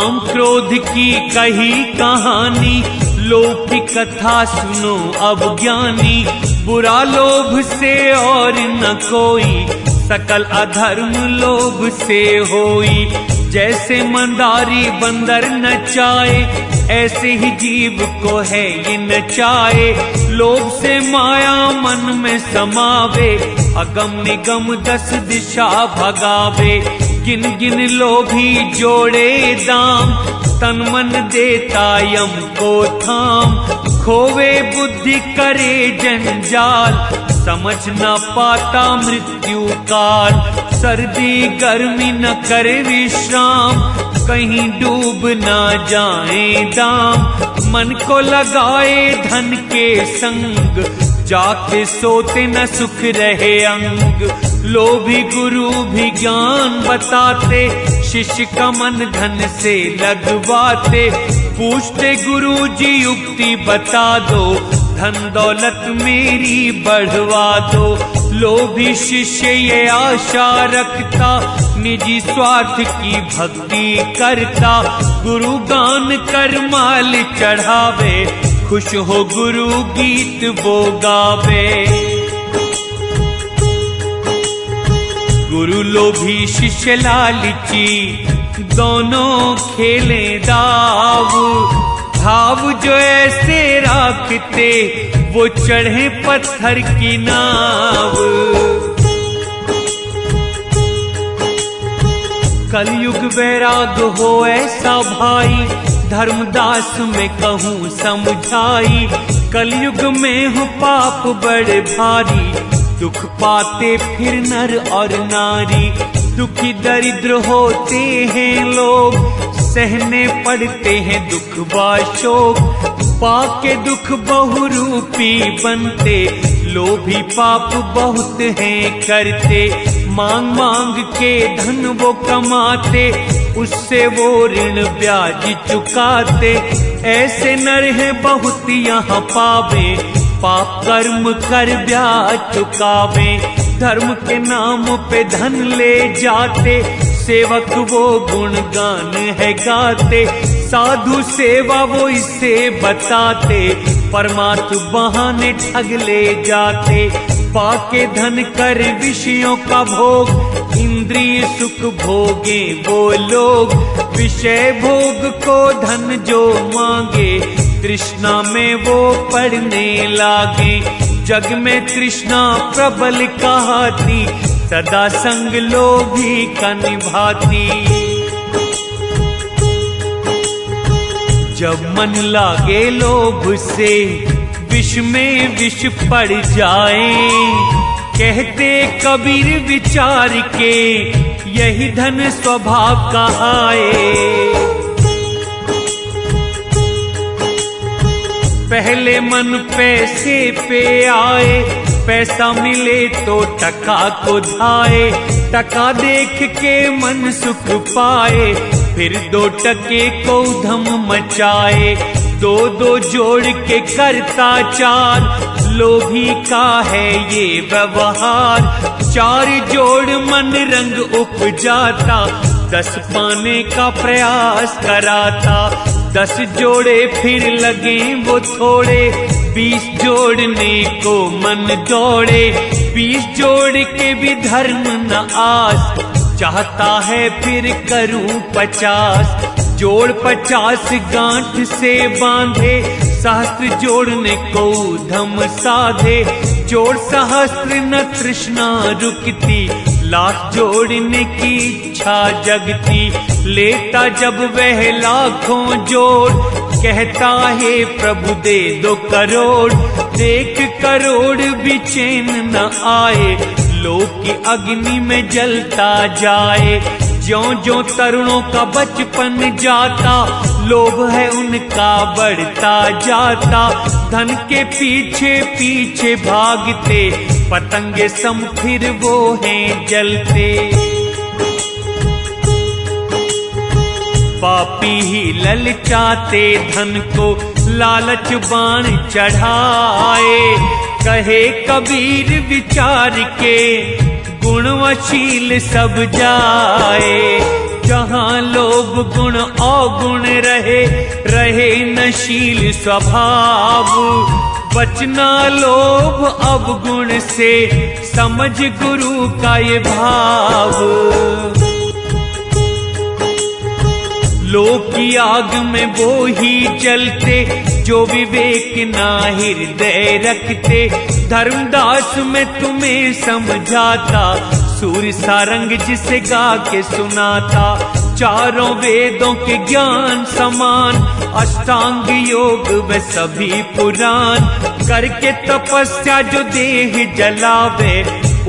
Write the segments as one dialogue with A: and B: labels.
A: काम क्रोध की कही कहानी, लोभ की कथा सुनो अब ज्ञानी। बुरा लोभ से और न कोई, सकल अधर्म लोभ से होई। जैसे मंदारी बंदर नचाए, ऐसे ही जीव को है ये नचाए। लोभ से माया मन में समावे, अगम निगम 10 दिशा भगावे। गिन गिन लोभी जोड़े दाम, तन मन देता यम को थाम। खोवे बुद्धि करे जंजाल, समझ न पाता मृत्यु काल। सर्दी गर्मी न करे विश्राम, कहीं डूब ना जाए दाम। मन को लगाए धन के संग, जाके सोते न सुख रहे अंग। लोभी गुरु भी ज्ञान बताते, शिष्य का मन धन से लगवाते। पूछते गुरु जी युक्ति बता दो, धन दौलत मेरी बढ़वा दो। लोभी शिष्य ये आशा रखता, निजी स्वार्थ की भक्ति करता। गुरु गान कर माल चढ़ावे, खुश हो गुरु गीत वो गावे। गुरु लोभी शिष्य लालची, दोनों खेले दाव। भाव जो ऐसे राखते, वो चढ़े पत्थर की नाव। कलयुग वैराग हो ऐसा भाई, धर्मदास में कहूँ समझाई। कलयुग में हो पाप बड़े भारी, दुख पाते फिर नर और नारी। दुखी दरिद्र होते हैं लोग, सहने पड़ते हैं दुख व शोक। पाके दुख बहुरूपी बनते, लोभी पाप बहुत हैं करते। मांग मांग के धन वो कमाते, उससे वो ऋण ब्याज चुकाते। ऐसे नर हैं बहुत यहाँ पावे, पाप कर्म कर ब्याज चुकावे। धर्म के नाम पे धन ले जाते, सेवक वो गुणगान है गाते। साधु सेवा वो इसे बताते, परमात्मा बहाने ठग ले जाते। पाके धन कर विषयों का भोग, इंद्रिय सुख भोगे वो लोग। विषय भोग को धन जो मांगे, तृष्णा में वो पड़ने लागे। जग में तृष्णा प्रबल कहाती, सदा संग लोभी का निभाती। जब मन लागे लोभ से, विष में विष पड़ जाए। कहते कबीर विचार के, यही धन स्वभाव का आए। पहले मन पैसे पे आए, पैसा मिले तो टका को धाए। टका देख के मन सुख पाए, फिर 2 टके को धम मचाए। 2 जोड़ के करता 4, लोभी का है ये व्यवहार। 4 जोड़ मन रंग उपजाता, 10 पाने का प्रयास कराता। 10 जोड़े फिर लगे वो थोड़े, 20 जोड़ने को मन दौड़े। 20 जोड़ के भी धर्म न आस, चाहता है फिर करूं 50। जोड़ 50 गांठ से बांधे, सहस्त्र जोड़ने को धम साधे। जोड़ सहस्त्र न तृष्णा रुकती, लाख जोड़ने की इच्छा जगती। लेता जब वह लाखों जोड़, कहता है प्रभु दे 2 करोड़। देख करोड़ भी चैन न आए, लोभ की अग्नि में जलता जाए। ज्यों ज्यों तरुणों का बचपन जाता, लोभ है उनका बढ़ता जाता। धन के पीछे पीछे भागते, पतंगे सम फिर वो हैं जलते। पापी ही ललचाते धन को, लालच बाण चढ़ाए। कहे कबीर विचार के, गुणवशील सब जाए। जहाँ लोभ गुण अवगुण रहे, रहे नशील स्वभाव। बचना लोभ अवगुण से, समझ गुरु का ये भाव। लोक की आग में वो ही जलते, जो विवेक ना हृदय रखते। धर्मदास में तुम्हें समझाता, सूर्य सारंग जिसे गा के सुनाता। चारों वेदों के ज्ञान समान, अष्टांग योग व सभी पुराण। करके तपस्या जो देह जलावे,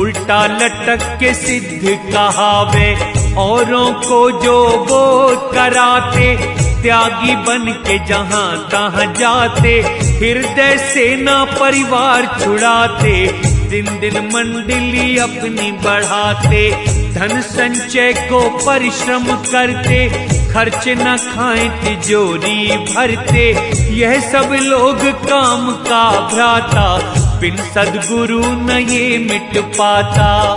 A: उल्टा लटक के सिद्ध कहावे। औरों को जो बोध कराते, त्यागी बन के जहाँ तहाँ जाते। हृदय से ना परिवार छुड़ाते, दिन दिन मंडली अपनी बढ़ाते। धन संचय को परिश्रम करते, खर्च न खाएं तिजोरी भरते। यह सब लोग काम का भ्राता, बिन सद्गुरु न ये मिट पाता।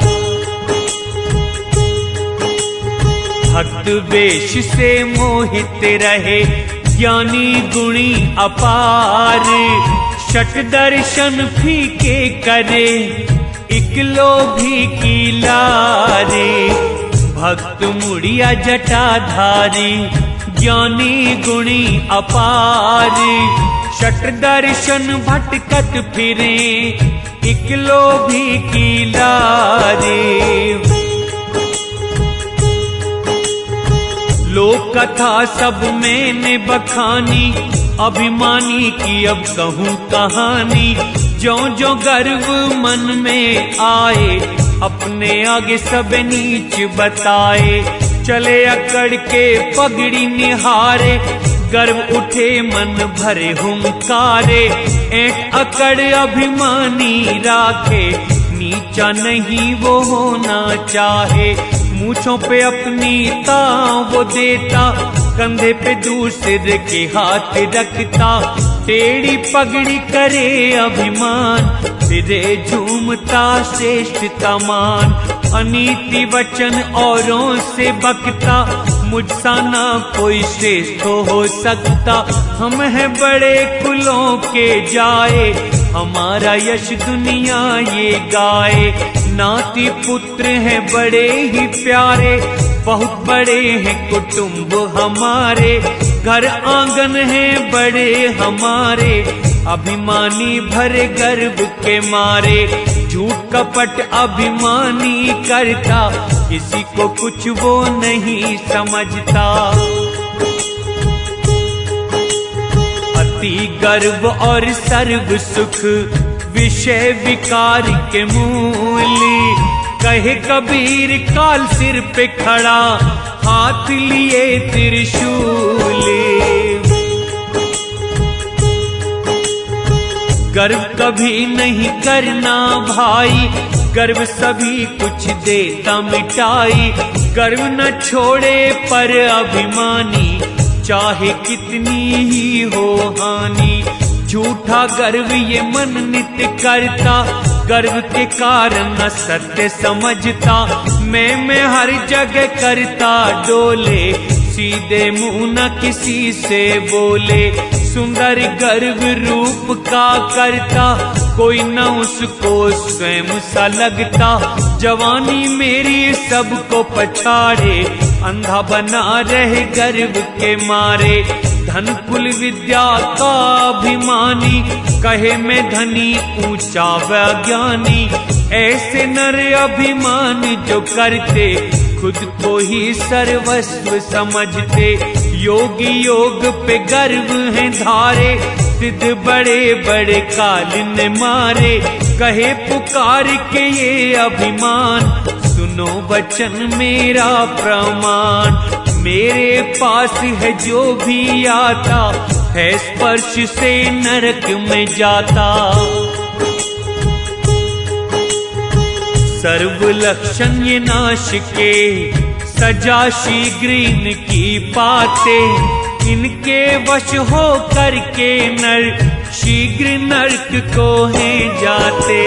A: भक्त वेश से मोहित रहे, ज्ञानी गुणी अपार। शठ दर्शन फीके करे, इक लोभी की लारे। भक्त मुड़िया जटाधारी, ज्ञानी गुणी अपार। शठ दर्शन भटकत फिरे, इक लोभी की लारे। लोक कथा सब मैंने बखानी, अभिमानी की अब कहूँ कहानी। जो जो गर्व मन में आए, अपने आगे सब नीच बताए। चले अकड़ के पगड़ी निहारे, गर्व उठे मन भरे हुंकारे। ऐंठ अकड़ अभिमानी राखे, नीचा नहीं वो होना चाहे। मूंछों पे अपनी ताव वो देता, कंधे पे दूसरे के हाथ रखता। टेढ़ी पगड़ी करे अभिमान, फिरे झूमता श्रेष्ठता मान। अनीति वचन औरों से बकता, मुझसा ना कोई श्रेष्ठ हो सकता। हम हैं बड़े कुलों के जाए, हमारा यश दुनिया ये गाए। नाती पुत्र हैं बड़े ही प्यारे, बहुत बड़े हैं कुटुंब हमारे। घर आंगन हैं बड़े हमारे, अभिमानी भरे गर्व के मारे। झूठ कपट अभिमानी करता, किसी को कुछ वो नहीं समझता। अति गर्व और सर्व सुख, विषय विकार के मूली। कहे कबीर काल सिर पे खड़ा, हाथ लिए त्रिशूली। गर्व कभी नहीं करना भाई, गर्व सभी कुछ देता मिटाई। गर्व न छोड़े पर अभिमानी, चाहे कितनी ही हो हानि। झूठा गर्व ये मन नित्य करता, गर्व के कारण न सत्य समझता। मैं हर जगह करता डोले, सीधे मुंह न किसी से बोले। सुंदर गर्व रूप का करता, कोई न उसको स्वयं सा लगता। जवानी मेरी सबको पछाड़े, अंधा बना रहे गर्व के मारे। धन कुल विद्या का अभिमानी, कहे मैं धनी ऊंचा वैज्ञानी। ऐसे नर अभिमान जो करते, खुद को ही सर्वस्व समझते। योगी योग पे गर्व है धारे, सिद्ध बड़े बड़े काल ने मारे। कहे पुकार के ये अभिमान, सुनो वचन मेरा प्रमाण। मेरे पास है जो भी आता, है स्पर्श से नरक में जाता। सर्व लक्षण ये नाश के, सजा शीघ्र इनकी पाते। इनके वश हो करके नर, शीघ्र नरक को हैं जाते।